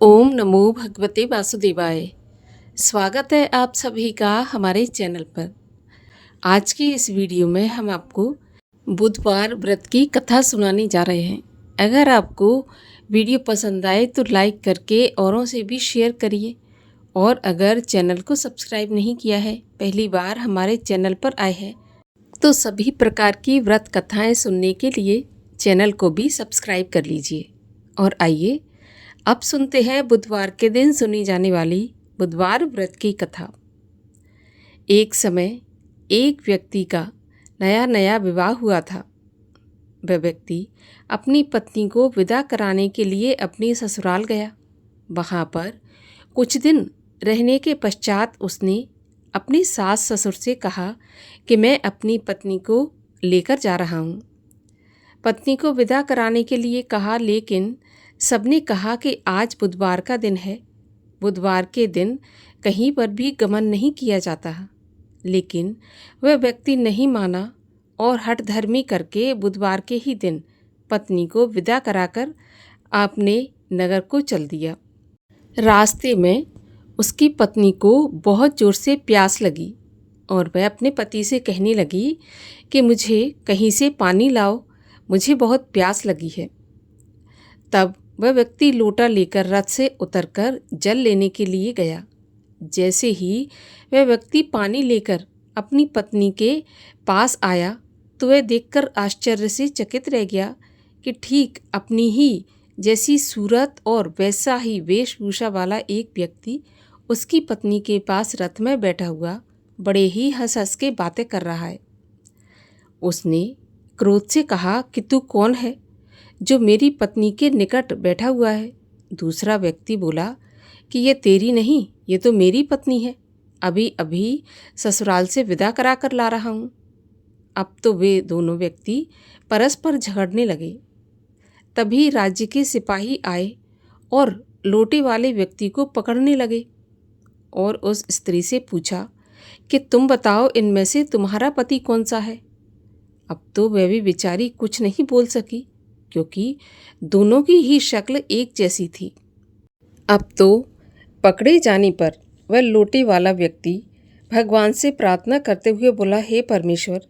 ओम नमो भगवते वासुदेवाय। स्वागत है आप सभी का हमारे चैनल पर। आज की इस वीडियो में हम आपको बुधवार व्रत की कथा सुनाने जा रहे हैं। अगर आपको वीडियो पसंद आए तो लाइक करके औरों से भी शेयर करिए, और अगर चैनल को सब्सक्राइब नहीं किया है, पहली बार हमारे चैनल पर आए हैं, तो सभी प्रकार की व्रत कथाएं सुनने के लिए चैनल को भी सब्सक्राइब कर लीजिए। और आइए अब सुनते हैं बुधवार के दिन सुनी जाने वाली बुधवार व्रत की कथा। एक समय एक व्यक्ति का नया नया विवाह हुआ था। वह व्यक्ति अपनी पत्नी को विदा कराने के लिए अपनी ससुराल गया। वहाँ पर कुछ दिन रहने के पश्चात उसने अपनी सास ससुर से कहा कि मैं अपनी पत्नी को लेकर जा रहा हूँ। पत्नी को विदा कराने के लिए कहा, लेकिन सबने कहा कि आज बुधवार का दिन है, बुधवार के दिन कहीं पर भी गमन नहीं किया जाता। लेकिन वह व्यक्ति नहीं माना और हठधर्मी करके बुधवार के ही दिन पत्नी को विदा कराकर अपने नगर को चल दिया। रास्ते में उसकी पत्नी को बहुत ज़ोर से प्यास लगी और वह अपने पति से कहने लगी कि मुझे कहीं से पानी लाओ, मुझे बहुत प्यास लगी है। तब वह व्यक्ति लोटा लेकर रथ से उतरकर जल लेने के लिए गया। जैसे ही वह व्यक्ति पानी लेकर अपनी पत्नी के पास आया तो वह देखकर आश्चर्य से चकित रह गया कि ठीक अपनी ही जैसी सूरत और वैसा ही वेशभूषा वाला एक व्यक्ति उसकी पत्नी के पास रथ में बैठा हुआ बड़े ही हंस हंस के बातें कर रहा है। उसने क्रोध से कहा कि तू कौन है जो मेरी पत्नी के निकट बैठा हुआ है? दूसरा व्यक्ति बोला कि ये तेरी नहीं, ये तो मेरी पत्नी है, अभी अभी ससुराल से विदा करा कर ला रहा हूँ। अब तो वे दोनों व्यक्ति परस्पर झगड़ने लगे। तभी राज्य के सिपाही आए और लोटे वाले व्यक्ति को पकड़ने लगे और उस स्त्री से पूछा कि तुम बताओ, इनमें से तुम्हारा पति कौन सा है? अब तो वह भी बेचारी कुछ नहीं बोल सकी, क्योंकि दोनों की ही शक्ल एक जैसी थी। अब तो पकड़े जाने पर वह लोटे वाला व्यक्ति भगवान से प्रार्थना करते हुए बोला, हे परमेश्वर,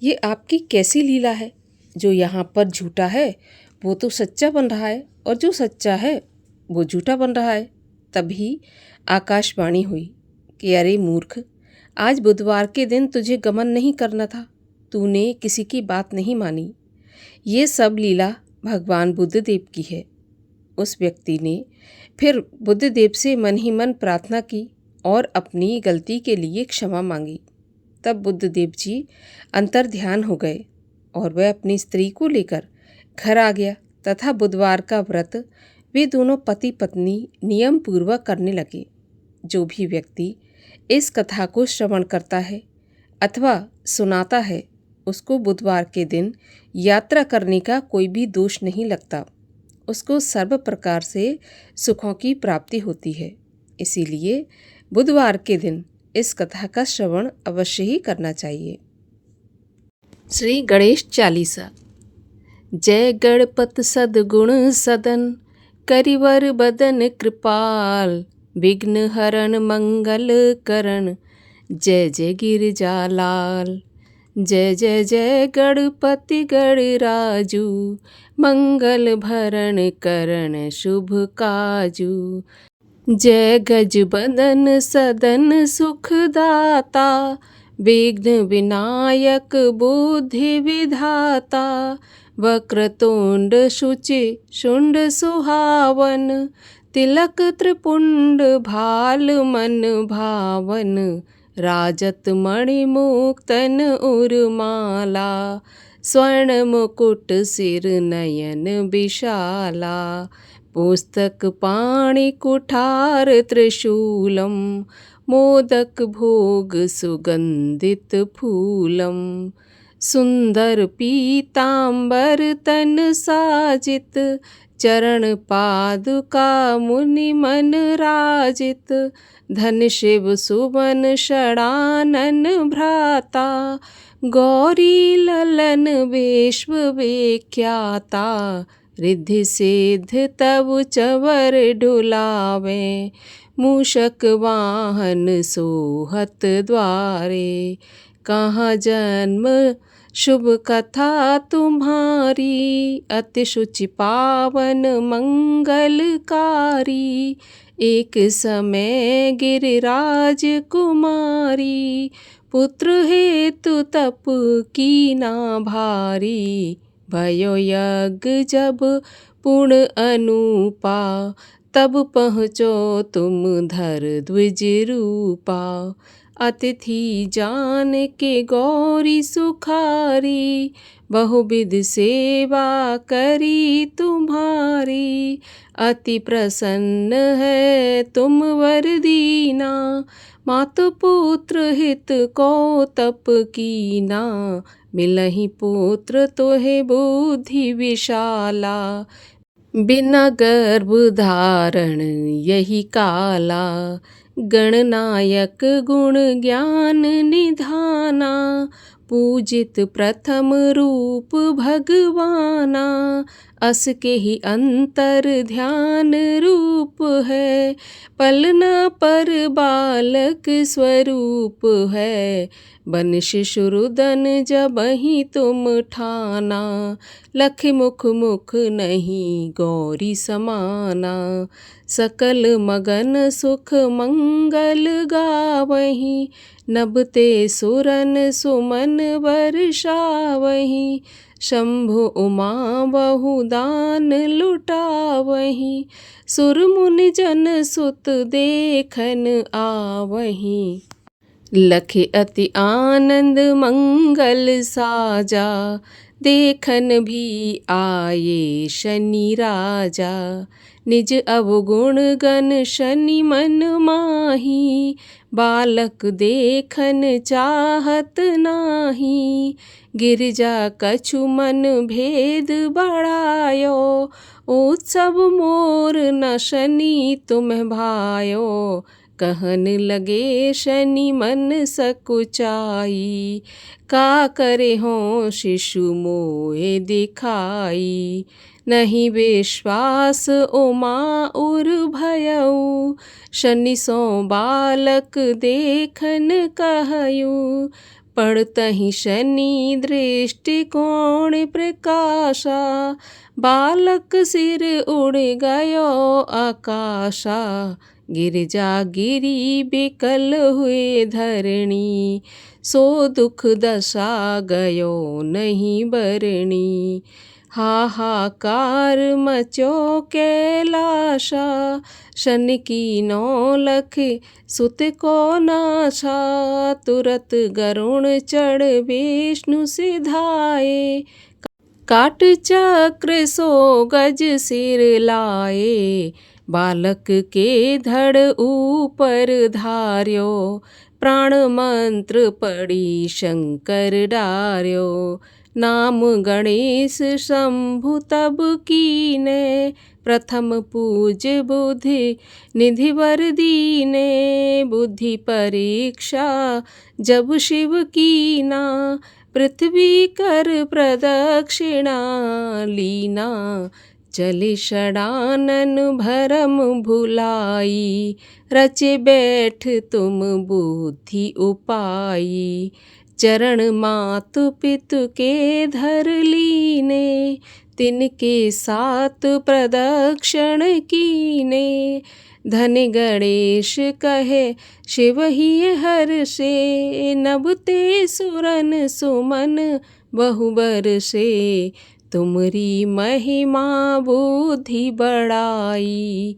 ये आपकी कैसी लीला है? जो यहाँ पर झूठा है वो तो सच्चा बन रहा है, और जो सच्चा है वो झूठा बन रहा है। तभी आकाशवाणी हुई कि अरे मूर्ख, आज बुधवार के दिन तुझे गमन नहीं करना था, तूने किसी की बात नहीं मानी। ये सब लीला भगवान बुद्धदेव की है। उस व्यक्ति ने फिर बुद्धदेव से मन ही मन प्रार्थना की और अपनी गलती के लिए क्षमा मांगी। तब बुद्धदेव जी अंतर ध्यान हो गए और वह अपनी स्त्री को लेकर घर आ गया तथा बुधवार का व्रत वे दोनों पति पत्नी नियम पूर्वक करने लगे। जो भी व्यक्ति इस कथा को श्रवण करता है अथवा सुनाता है, उसको बुधवार के दिन यात्रा करने का कोई भी दोष नहीं लगता। उसको सर्व प्रकार से सुखों की प्राप्ति होती है। इसीलिए बुधवार के दिन इस कथा का श्रवण अवश्य ही करना चाहिए। श्री गणेश चालीसा। जय गणपत सद्गुण सदन, करिवर बदन कृपाल, विघ्न हरण मंगल करण, जय जय गिरिजालाल। जय जय जय गणपति गणराजू, मंगल भरण करण शुभ काजू। जय गज बदन सदन सुखदाता, विघ्न विनायक बुद्धि विधाता। वक्रतुंड शुचि शुंड सुहावन, तिलक त्रिपुंड भाल मन भावन। राजत मणि मुक्तन उर्माला, स्वर्ण मुकुट सिर नयन विशाला। पुस्तक पाणि कुठार त्रिशूलम, मोदक भोग सुगंधित फूलम। सुंदर पीतांबर तन साजित, चरण पादुका मुनि मन राजित। धन शिव सुवन षडानन भ्राता, गौरी ललन विश्व विख्याता। रिद्धि सिद्ध तब चवर ढुलावे, मूषक वाहन सोहत द्वारे। कहाँ जन्म शुभ कथा तुम्हारी, अति शुचि पावन मंगलकारी। एक समय गिरिराज कुमारी, पुत्र हेतु तप की ना भारी। भयो यज्ञ जब पुण्य अनुपा, तब पहुँचो तुम धर द्विज रूपा। अतिथि जान के गौरी सुखारी, बहुविध सेवा करी तुम्हारी। अति प्रसन्न है तुम वर दीना, मातु पुत्र हित को तप कीना। मिलहि पुत्र तोहे बुद्धि विशाला, बिना गर्भ धारण यही काला। गणनायक गुण ज्ञान निधाना, पूजित प्रथम रूप भगवाना। अस के ही अंतर ध्यान रूप है, पलना पर बालक स्वरूप है। बन शिशुरुदन जबहि तुम ठाना, लख मुख मुख नहीं गौरी समाना। सकल मगन सुख मंगल गावहीं, नभते सुरन सुमन वर्षावहीं। शंभु उमा बहुदान लुटावहीं, सुर मुनि जन सुत देखन आवहीं। लखे अति आनंद मंगल साजा, देखन भी आये शनि राजा। निज अवगुण गण शनि मन माही, बालक देखन चाहत नाही। गिरिजा कछु मन भेद बढ़ायो, उत्सव मोर न शनि तुम्ह भायो। कहन लगे शनि मन सकुचाई, का करे हो शिशु मोहे दिखाई। नहीं विश्वास उमा उर भयउ, शनि सो बालक देखन कहयु। पड़तहि शनि दृष्टिकोण प्रकाशा, बालक सिर उड़ गयो आकाशा। गिरिजा गिरी बिकल हुए धरणी, सो दुख दशा गयो नहीं बरणी। हाहाकार मचो कैलाशा, शनि की नौ लख सुत को नाशा। तुरत गरुण चढ़ विष्णु सिधाए, काट चक्र सो गज सिर लाए। बालक के धड़ ऊपर धार्यो, प्राण मंत्र पड़ी शंकर डार्यो। नाम गणेश शंभु तब कीने, प्रथम पूज बुद्धि निधि वर दीने। बुद्धि परीक्षा जब शिव कीना, पृथ्वी कर प्रदक्षिणा लीना। चले षडानन भरम भुलाई, रचे बैठ तुम बुद्धि उपाई। चरण मातु पितु के धर लीने, तिनके साथ प्रदक्षिण कीने। धन गणेश कहे शिव ही हर्षे, नभते सुरन सुमन बहुबर से। तुमरी महिमा बुद्धि बढ़ाई,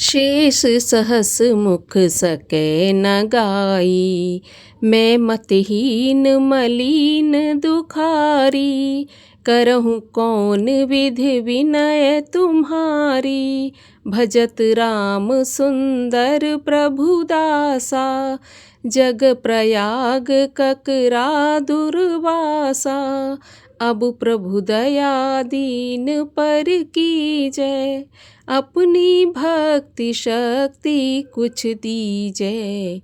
शेष सहस मुख सके न गाई। मैं मतहीन मलिन दुखारी, करहूँ कौन विधि विनय तुम्हारी। भजत राम सुंदर प्रभु दासा, जग प्रयाग ककरा दुर्वासा। अब प्रभु दया दीन पर कीजय, अपनी भक्ति शक्ति कुछ दीजय।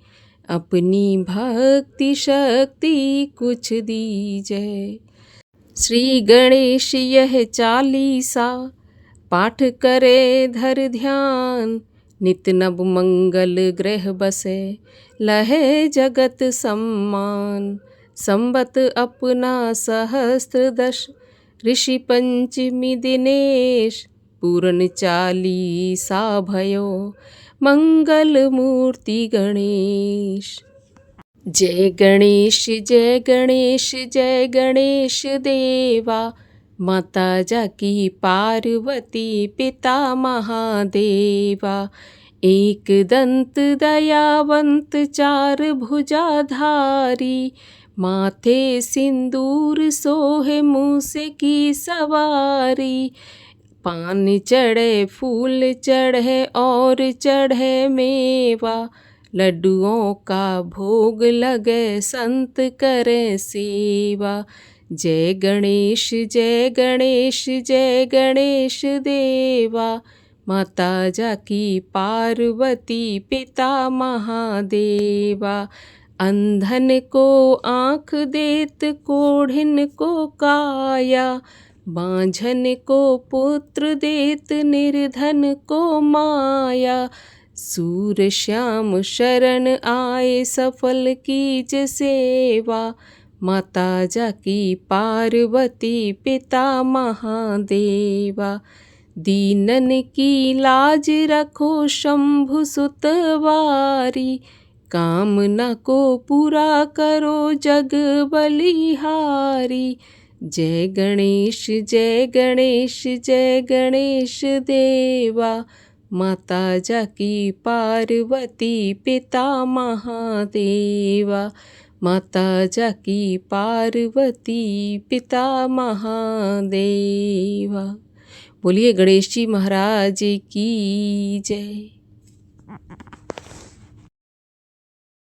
अपनी भक्ति शक्ति कुछ दीजय। श्री गणेश यह चालीसा, पाठ करे धर ध्यान, नित नव मंगल ग्रह बसे, लहे जगत सम्मान। संबत अपना सहस्त्र दश, ऋषि पंचमी दिनेश, पूर्ण चालीसा भयो, मंगल मूर्ति गणेश। जय गणेश जय गणेश जय गणेश देवा, माता जाकी पार्वती पिता महादेवा। एक दंत दयावंत चार भुजाधारी, माथे सिंदूर सोहे मूस की सवारी। पान चढ़े फूल चढ़े और चढ़े मेवा, लड्डुओं का भोग लगे संत करे सेवा। जय गणेश जय गणेश जय गणेश देवा, माता जाकी पार्वती पिता महादेवा। अंधन को आँख देत कोढ़िन को काया, बांझन को पुत्र देत निर्धन को माया। सूर श्याम शरण आए सफल कीज सेवा, माता जाकी पार्वती पिता महादेवा। दीनन की लाज रखो शंभु सुतवारी, कामना को पूरा करो जग बलिहारी। जय गणेश जय गणेश जय गणेश देवा, माता जाकी पार्वती पिता महादेवा। माता जाकी पार्वती पिता महादेवा। बोलिए गणेश जी महाराज की जय।